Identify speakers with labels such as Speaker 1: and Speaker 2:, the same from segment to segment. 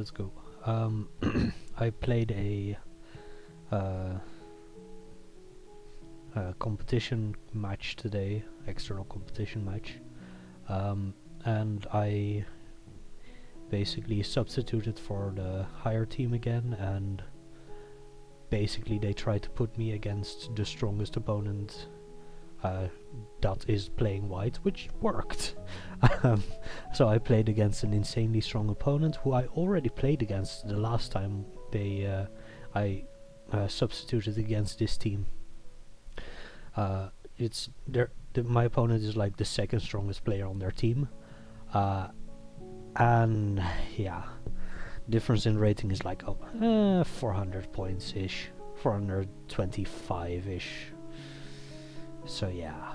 Speaker 1: let's go. I played uh, a competition match today, external competition match, and I basically substituted for the higher team again, and basically they tried to put me against the strongest opponent that is playing white, which worked. So I played against an insanely strong opponent who I already played against the last time I substituted against this team. My opponent is like the second strongest player on their team, and yeah, difference in rating is like 400 points ish, 425 ish. So yeah.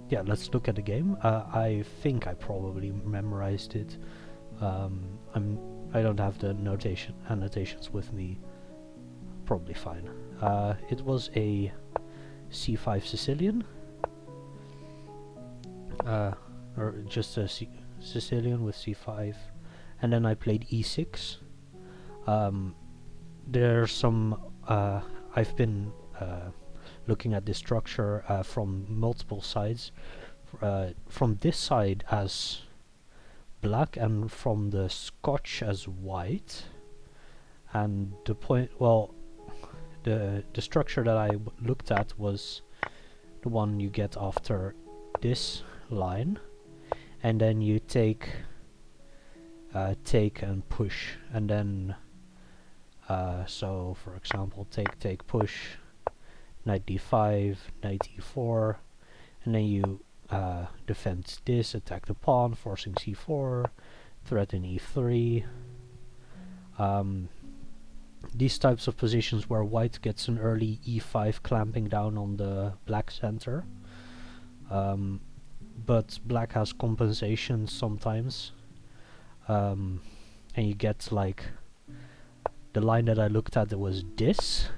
Speaker 1: Yeah, let's look at the game. I think I probably memorized it. I don't have the annotations with me. Probably fine. It was a c5 Sicilian, or just a Sicilian with c5, and then I played e6. There's some. I've been looking at this structure from multiple sides. From this side as black, and from the Scotch as white. And the point, well, the structure that I looked at was the one you get after this line, and then you take and push, and then so for example, take push, knight d5, knight e4, and then you defend this, attack the pawn, forcing c4, threaten e3. These types of positions where white gets an early e5 clamping down on the black center, but black has compensation sometimes, and you get like the line that I looked at. It was this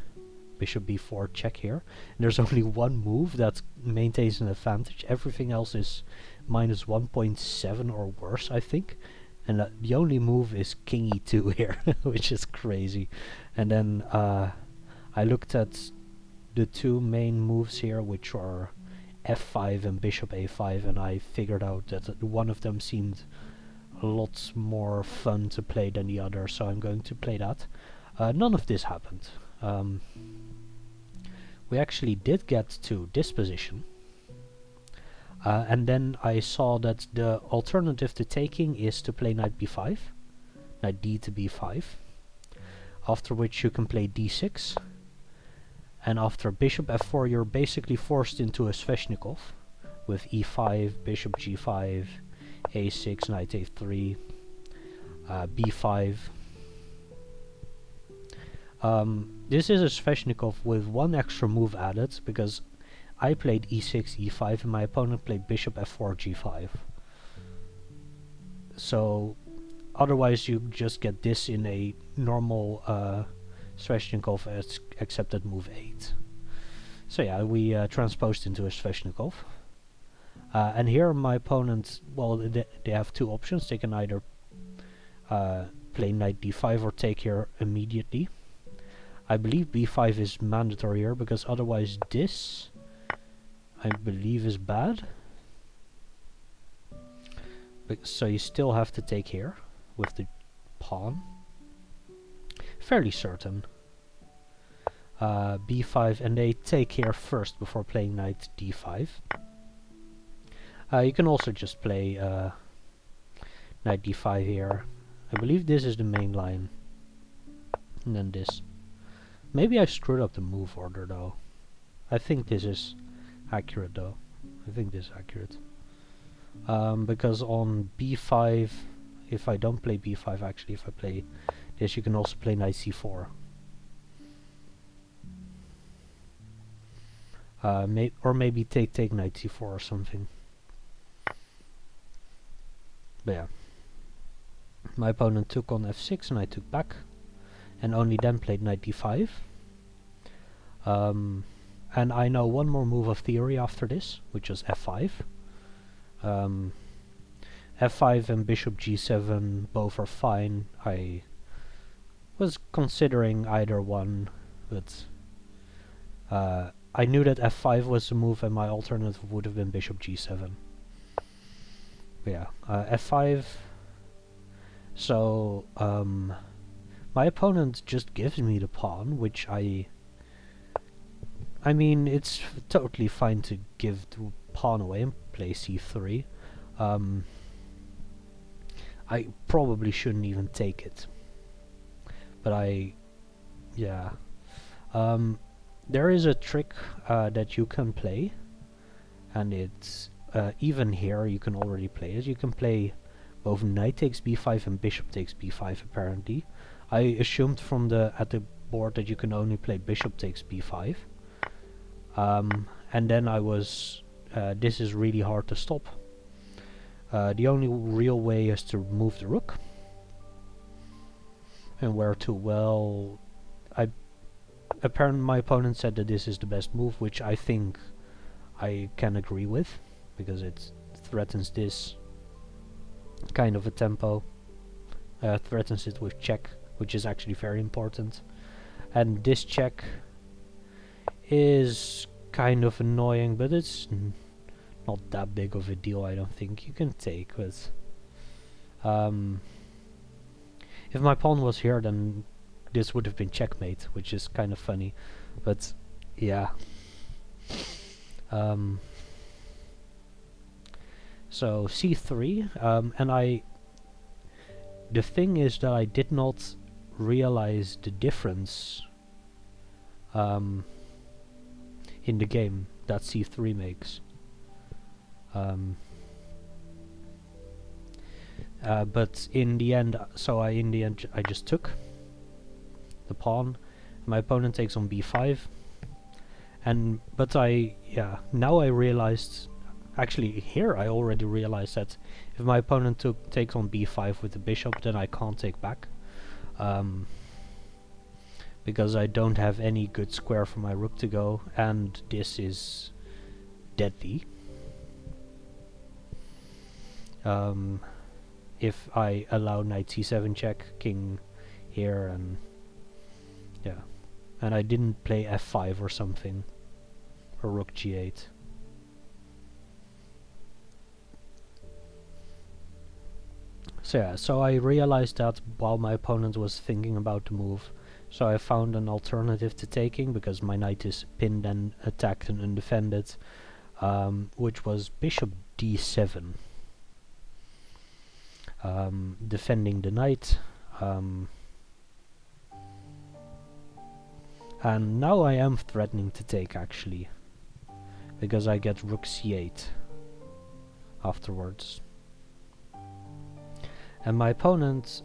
Speaker 1: bishop b4 check here, and there's only one move that maintains an advantage. Everything else is minus 1.7 or worse, I think, and the only move is king e2 here, which is crazy. And then I looked at the two main moves here, which are f5 and bishop a5, and I figured out that one of them seemed a lot more fun to play than the other, so I'm going to play that. None of this happened. We actually did get to this position, and then I saw that the alternative to taking is to play knight b5, knight d to b5, after which you can play d6, and after bishop f4 you're basically forced into a Sveshnikov with e5, bishop g5, a6, knight a3, b5. This is a Sveshnikov with one extra move added, because I played e6, e5, and my opponent played bishop f4, g5. So otherwise you just get this in a normal Sveshnikov, except at move 8. So yeah, we transposed into a Sveshnikov. And here my opponent, well, they have two options. They can either play knight d5 or take here immediately. I believe b5 is mandatory here, because otherwise this, I believe, is bad. So you still have to take here with the pawn. Fairly certain. b5, and they take here first before playing knight d5. You can also just play knight d5 here. I believe this is the main line. And then this. Maybe I screwed up the move order though. I think this is accurate though. I think this is accurate. Because on b5, if I don't play b5, actually, if I play this, you can also play knight c4. Or maybe take knight c4 or something. But yeah. My opponent took on f6 and I took back, and only then played knight d5. And I know one more move of theory after this, which was f5. And f5 and bishop g7 both are fine. I was considering either one, but I knew that f5 was the move and my alternative would have been bishop g7. But yeah, f5. So my opponent just gives me the pawn, which I mean, it's totally fine to give the pawn away and play c3. I probably shouldn't even take it, but yeah. There is a trick that you can play, and it's even here you can already play it. You can play both knight takes b5 and bishop takes b5 apparently. I assumed from at the board that you can only play bishop takes b5. And then I was, this is really hard to stop. The only real way is to move the rook. And where to? Well, apparently my opponent said that this is the best move, which I think I can agree with, because it threatens this kind of a tempo. Threatens it with check, which is actually very important. And this check is kind of annoying, but it's not that big of a deal, I don't think. You can take, but if my pawn was here, then this would have been checkmate, which is kind of funny, but yeah. So c3, and the thing is that I did not realize the difference in the game that c3 makes. But in the end, I just took the pawn. My opponent takes on b5, but now I realized, actually here I already realized that if my opponent takes on b5 with the bishop, then I can't take back, because I don't have any good square for my rook to go, and this is deadly. If I allow knight c7 check, king here, and yeah, and I didn't play f5 or something, or rook g8. So yeah, so I realized that while my opponent was thinking about the move, so I found an alternative to taking, because my knight is pinned and attacked and undefended, which was bishop d7. Defending the knight, and now I am threatening to take, actually, because I get rook c8 afterwards. And my opponent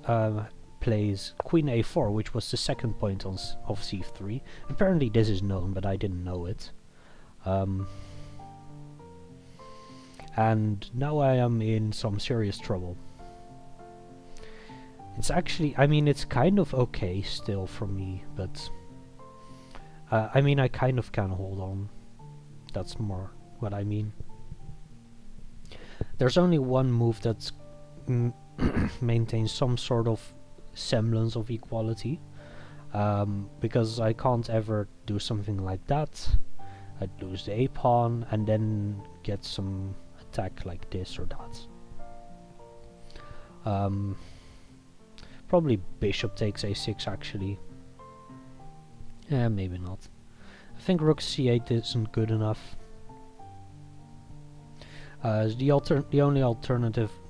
Speaker 1: plays queen a4, which was the second point of c3. Apparently this is known, but I didn't know it. And now I am in some serious trouble. It's actually, I mean, it's kind of okay still for me, but I mean, I kind of can hold on. That's more what I mean. There's only one move that's maintains some sort of semblance of equality, because I can't ever do something like that. I'd lose the a pawn and then get some attack like this or that. Probably bishop takes a6, actually. Yeah, maybe not. I think rook c8 isn't good enough. The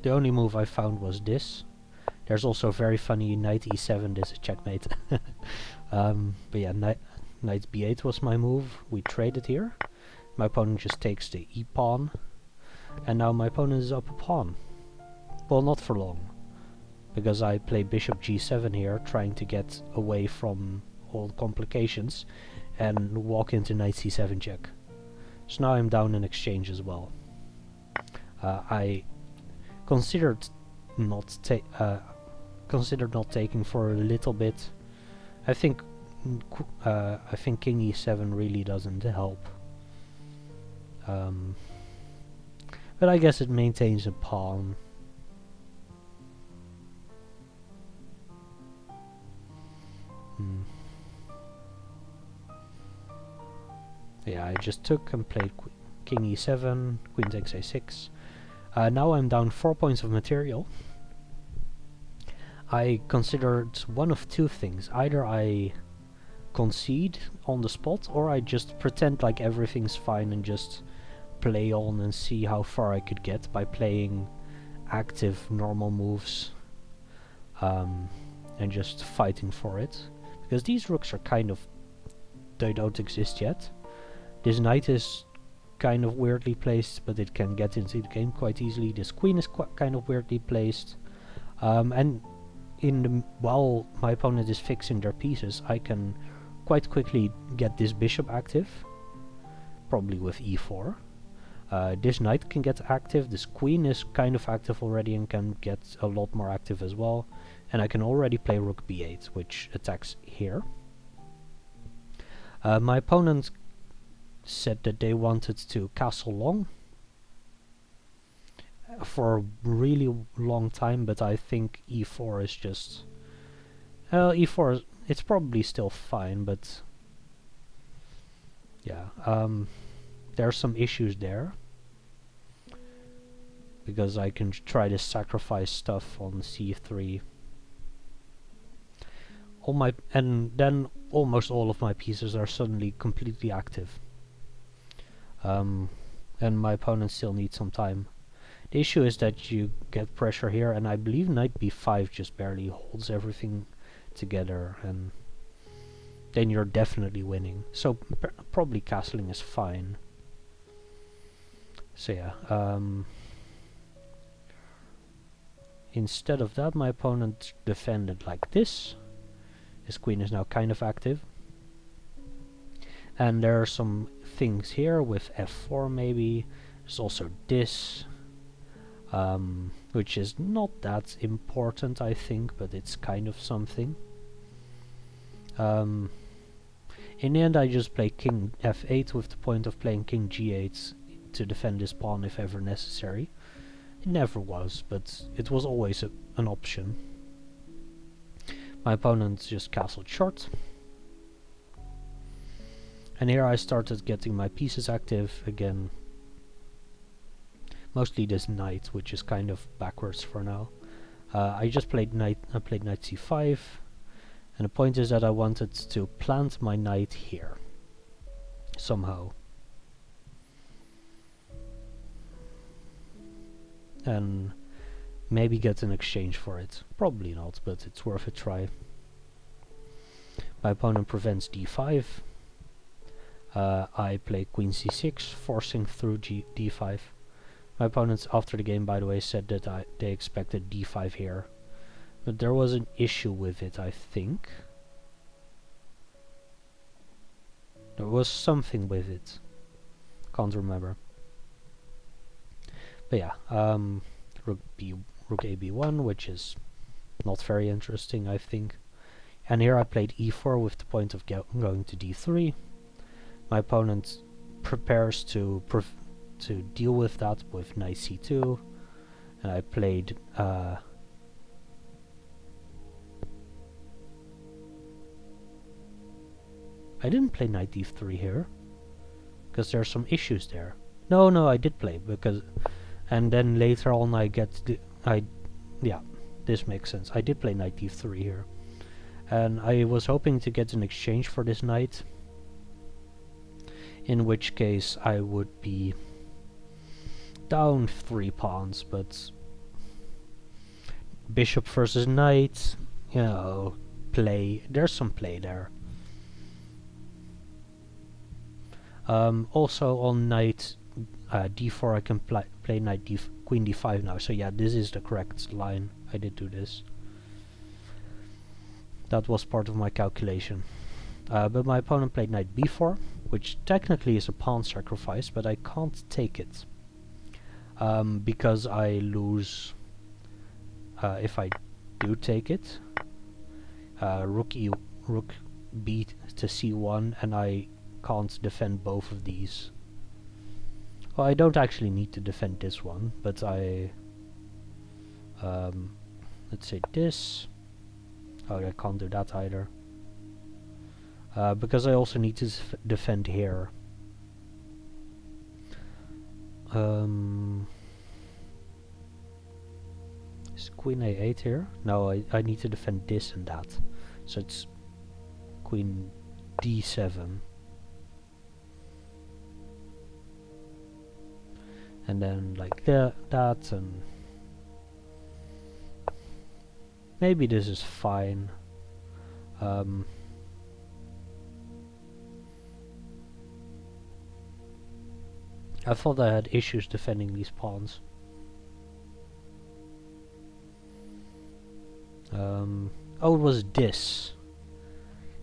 Speaker 1: only move I found was this. There's also a very funny knight e7. This is checkmate. But yeah, knight b8 was my move. We traded here. My opponent just takes the e pawn, and now my opponent is up a pawn. Well, not for long, because I play bishop g7 here, trying to get away from all complications, and walk into knight c7 check. So now I'm down in exchange as well. I considered not taking for a little bit. I think king e7 really doesn't help. But I guess it maintains a pawn. yeah, I just took and played king e7, queen takes a6. Now I'm down 4 points of material. I considered one of two things. Either I concede on the spot, or I just pretend like everything's fine and just play on and see how far I could get by playing active normal moves and just fighting for it. Because these rooks are kind of... they don't exist yet. This knight is kind of weirdly placed, but it can get into the game quite easily. This queen is kind of weirdly placed. And while my opponent is fixing their pieces, I can quite quickly get this bishop active, probably with e4. This knight can get active, this queen is kind of active already and can get a lot more active as well. And I can already play rook b8, which attacks here. My opponent said that they wanted to castle long for a really long time, but I think e4 is just... e4, it's probably still fine, but... yeah, there are some issues there. Because I can try to sacrifice stuff on c3. And then almost all of my pieces are suddenly completely active. And my opponent still needs some time. The issue is that you get pressure here, and I believe knight b5 just barely holds everything together, and then you're definitely winning. So probably castling is fine. So yeah, instead of that, my opponent defended like this. His queen is now kind of active. And there are some things here with f4 maybe. There's also this, which is not that important, I think, but it's kind of something. In the end, I just play king f8 with the point of playing king g8 to defend this pawn if ever necessary. It never was, but it was always an option. My opponent just castled short. And here I started getting my pieces active again. Mostly this knight, which is kind of backwards for now. I just played knight c5. And the point is that I wanted to plant my knight here. Somehow. And maybe get an exchange for it. Probably not, but it's worth a try. My opponent prevents d5. I play queen c6, forcing through d5. My opponents after the game, by the way, said that they expected d5 here. But there was an issue with it, I think. There was something with it. Can't remember. But yeah, rook a b1, which is not very interesting, I think. And here I played e4 with the point of going to d3. My opponent prepares to deal with that with knight c2, and I played I didn't play knight d3 here because there are some issues there. No, I did play because, and then later on I get yeah, this makes sense. I did play knight d3 here, and I was hoping to get an exchange for this knight. In which case I would be down 3 pawns, but bishop versus knight, you know, there's some play there. Also on knight d4 I can play knight queen d5 now, so yeah, this is the correct line. I did do this. That was part of my calculation. But my opponent played knight b4, which technically is a pawn sacrifice, but I can't take it. Because I lose if I do take it. Rook b to c1, and I can't defend both of these. Well, I don't actually need to defend this one, but I... let's say this. Oh, I can't do that either. Because I also need to defend here. Is queen a8 here? No, I need to defend this and that. So it's queen d7. And then like that, and maybe this is fine. I thought I had issues defending these pawns. Oh, it was this.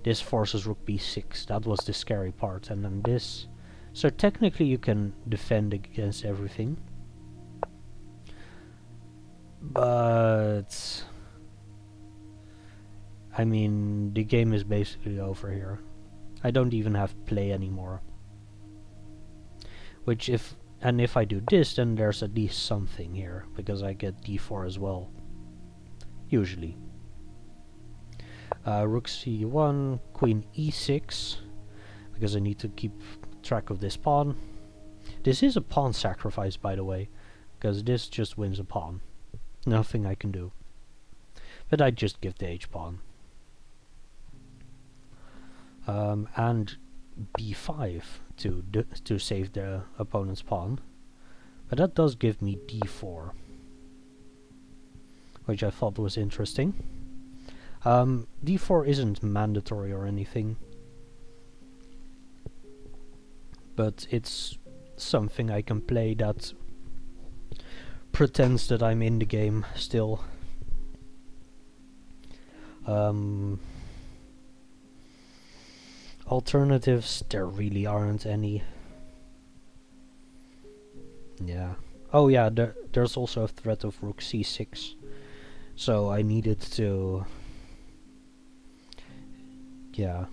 Speaker 1: This forces rook b6. That was the scary part. And then this. So technically you can defend against everything. But I mean, the game is basically over here. I don't even have play anymore. Which if I do this, then there's at least something here, because I get d4 as well. Usually. Rook c1, queen e6, because I need to keep track of this pawn. This is a pawn sacrifice, by the way, because this just wins a pawn. Nothing I can do. But I just give the h-pawn. And b5 to save the opponent's pawn. But that does give me d4, which I thought was interesting. d4 isn't mandatory or anything, but it's something I can play that pretends that I'm in the game still. Alternatives, there really aren't any. Yeah. Oh yeah, there's also a threat of rook c6. So I needed to... Yeah.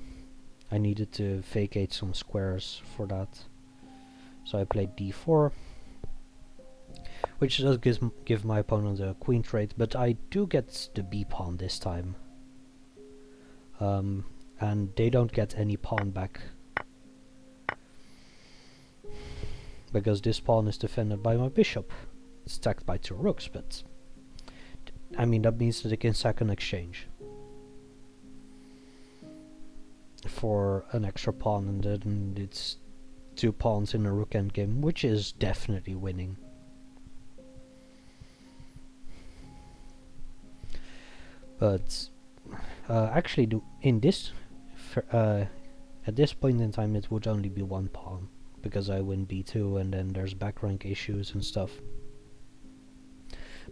Speaker 1: I needed to vacate some squares for that. So I played d4. Which does give my opponent a queen trade, but I do get the b-pawn this time. And they don't get any pawn back. Because this pawn is defended by my bishop. It's attacked by two rooks, but... I mean, that means that they can sack an exchange. For an extra pawn, and then it's two pawns in a rook endgame, which is definitely winning. But actually, in this, at this point in time, it would only be one pawn, because I win b2, and then there's back rank issues and stuff.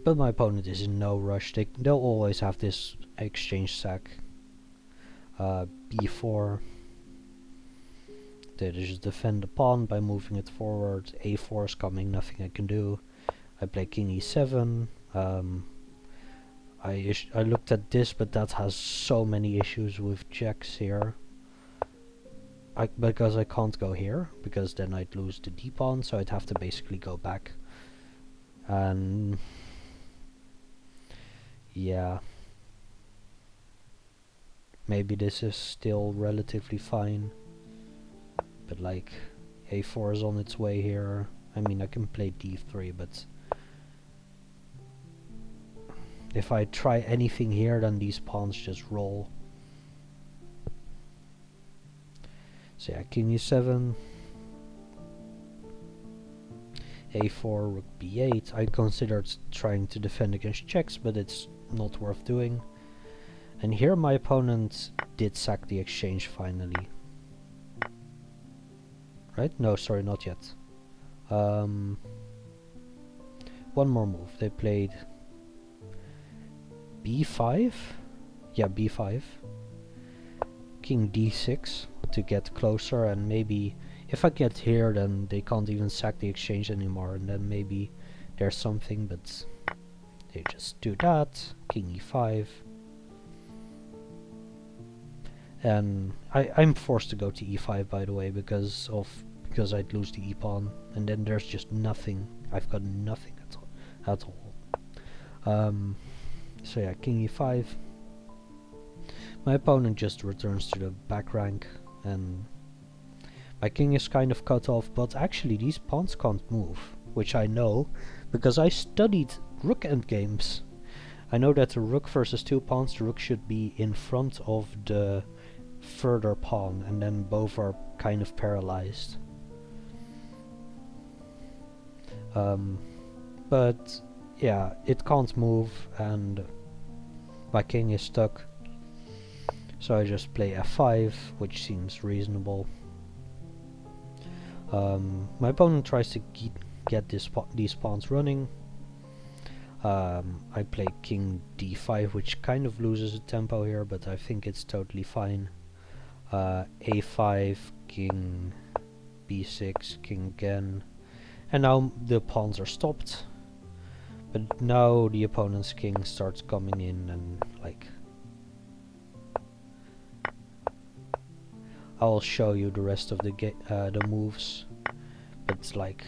Speaker 1: But my opponent is in no rush. They'll always have this exchange sack. b4. They just defend the pawn by moving it forward. a4 is coming, nothing I can do. I play king e7. I looked at this, but that has so many issues with checks here. Because I can't go here, because then I'd lose the d-pawn, so I'd have to basically go back. And... yeah. Maybe this is still relatively fine. But like, a4 is on its way here. I mean, I can play d3, but... if I try anything here, then these pawns just roll. So yeah, king e7, a4, rook b8. I considered trying to defend against checks, but it's not worth doing. And here my opponent did sack the exchange finally. Right? No, sorry, not yet. One more move. They played b5. Yeah, b5. King d6 to get closer, and maybe if I get here, then they can't even sack the exchange anymore, and then maybe there's something, but they just do that. King e5. And I'm forced to go to e5, by the way, because I'd lose the e-pawn, and then there's just nothing. I've got nothing at all. So yeah, king e5. My opponent just returns to the back rank, and my king is kind of cut off, but actually these pawns can't move. which I know because I studied rook endgames. I know that the rook versus 2 pawns, the rook should be in front of the further pawn, and then both are kind of paralyzed. But yeah, it can't move and my king is stuck. So I just play f5, which seems reasonable. My opponent tries to get these pawns running. I play king d5, which kind of loses the tempo here, but I think it's totally fine. A5, king b6, king again. And now the pawns are stopped. But now the opponent's king starts coming in and like... I'll show you the rest of the moves. But it's like...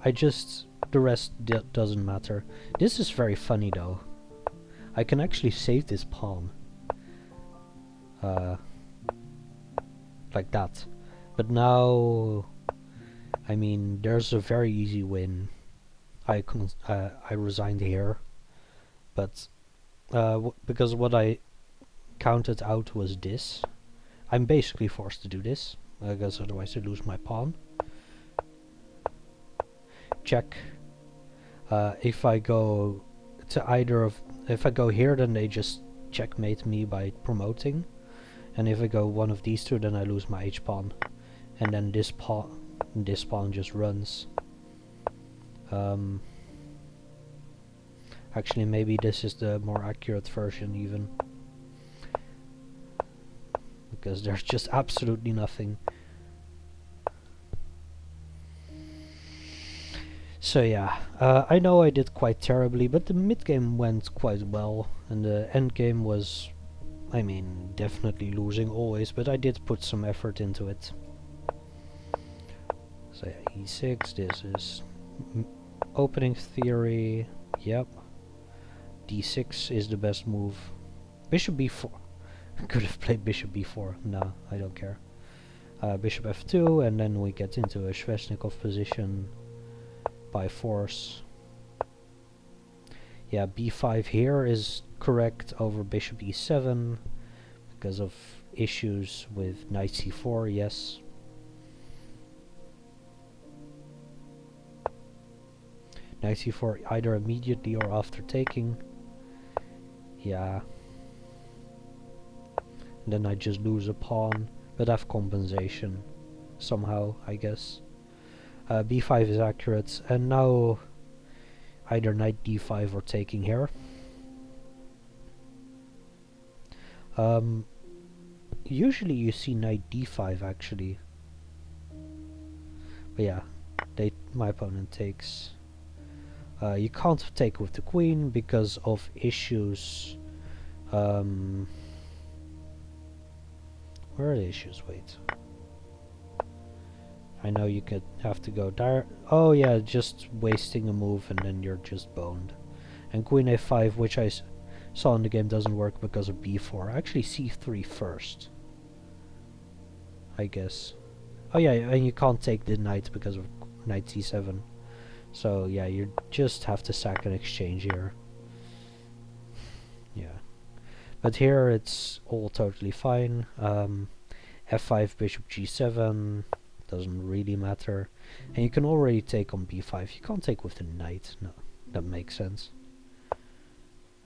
Speaker 1: the rest doesn't matter. This is very funny though. I can actually save this pawn. Like that. But now... I mean, there's a very easy win. I resigned here. But because what I counted out was this, I'm basically forced to do this, because otherwise I lose my pawn. Check. If I go to either of... If I go here, then they just checkmate me by promoting. And if I go one of these two, then I lose my h-pawn. And then this pawn just runs. Actually, maybe this is the more accurate version even. Because there's just absolutely nothing. So yeah, I know I did quite terribly, but the mid game went quite well, and the end game was, I mean, definitely losing always, but I did put some effort into it. So yeah, e6, this is opening theory, yep. d6 is the best move. Bishop b4. I could have played bishop b4. No, I don't care. Bishop f2, and then we get into a Sveshnikov position by force. Yeah, b5 here is correct over bishop e7 because of issues with knight c4, yes. Knight c4 either immediately or after taking. Yeah. And then I just lose a pawn, but have compensation somehow, I guess. b5 is accurate, and now either knight d5 or taking here. Usually you see knight d5 actually. But yeah, my opponent takes. You can't take with the queen because of issues. Where are the issues? Wait. I know you could have to go there. Oh yeah, just wasting a move and then you're just boned. And queen a5, which I saw in the game, doesn't work because of b4. Actually c3 first, I guess. Oh yeah, and you can't take the knight because of knight c7. So yeah, you just have to sack an exchange here. Yeah. But here it's all totally fine. F5, bishop g7, doesn't really matter. And you can already take on b5. You can't take with the knight. No, that makes sense.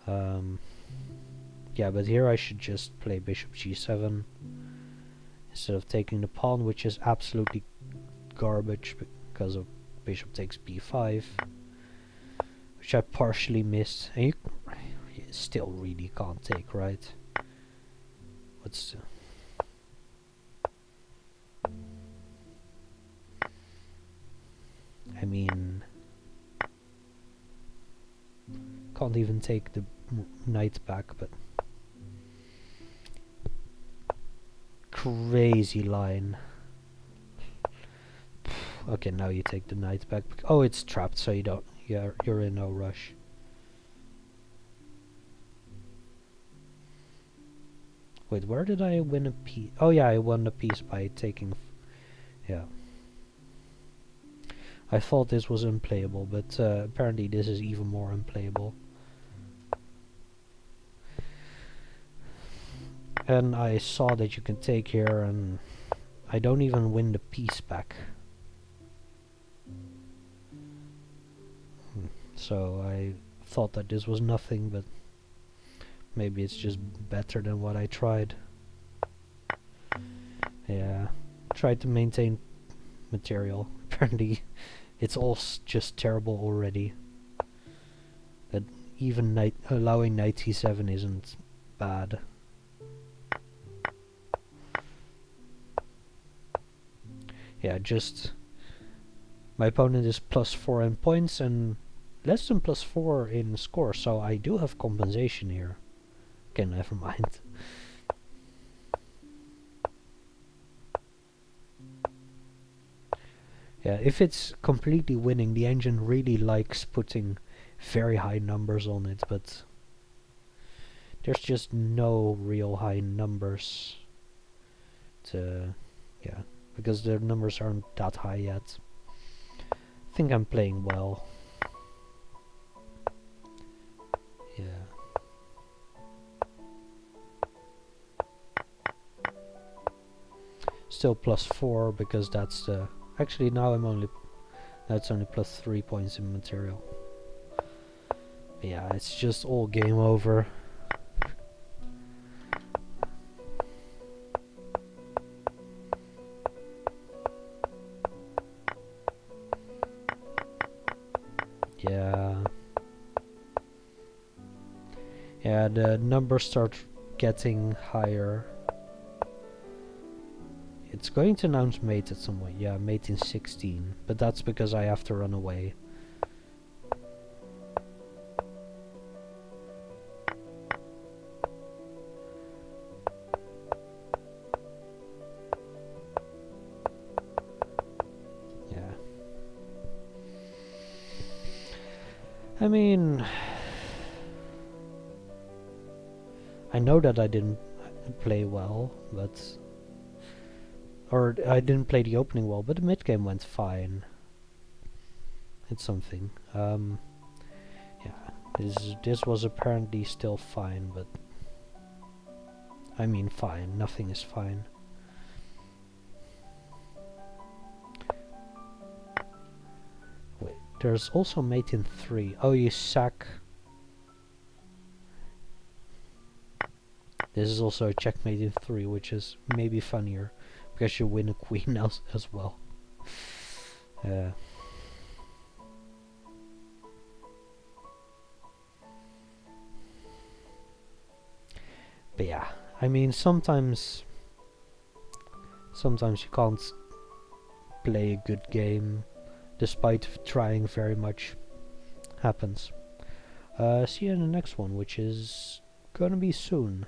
Speaker 1: Yeah, but here I should just play bishop g7 instead of taking the pawn, which is absolutely garbage because of bishop takes b5, which I partially missed. And you still really can't take, right? What's I mean, can't even take the knight back, but crazy line. Okay, now you take the knight back. Oh, it's trapped, so you don't. You're in no rush. Wait, where did I win a piece? Oh yeah, I won a piece by taking. Yeah. I thought this was unplayable, but apparently this is even more unplayable. And I saw that you can take here, and I don't even win the piece back. So I thought that this was nothing, but maybe it's just better than what I tried. Yeah, tried to maintain material. Apparently it's all just terrible already. That even allowing knight c7 isn't bad. Yeah, just my opponent is +4 in points and less than +4 in score, so I do have compensation here. Okay, never mind. Yeah, if it's completely winning, the engine really likes putting very high numbers on it, but there's just no real high numbers to, yeah, because the numbers aren't that high yet. I think I'm playing well. Yeah. Still +4 because that's the... Actually now that's only +3 points in material. But yeah, it's just all game over. Yeah. Yeah, the numbers start getting higher. It's going to announce mate at some point. Yeah, mate in 16. But that's because I have to run away. Yeah. I mean... I know that I didn't play well, but... Or I didn't play the opening well, but the mid game went fine. It's something. Yeah, this was apparently still fine, but I mean fine. Nothing is fine. Wait, there's also mate in 3. Oh, you sack. This is also a checkmate in 3, which is maybe funnier. Because you win a queen as well. But yeah, I mean sometimes you can't play a good game despite trying very much. Happens. See you in the next one, which is gonna be soon.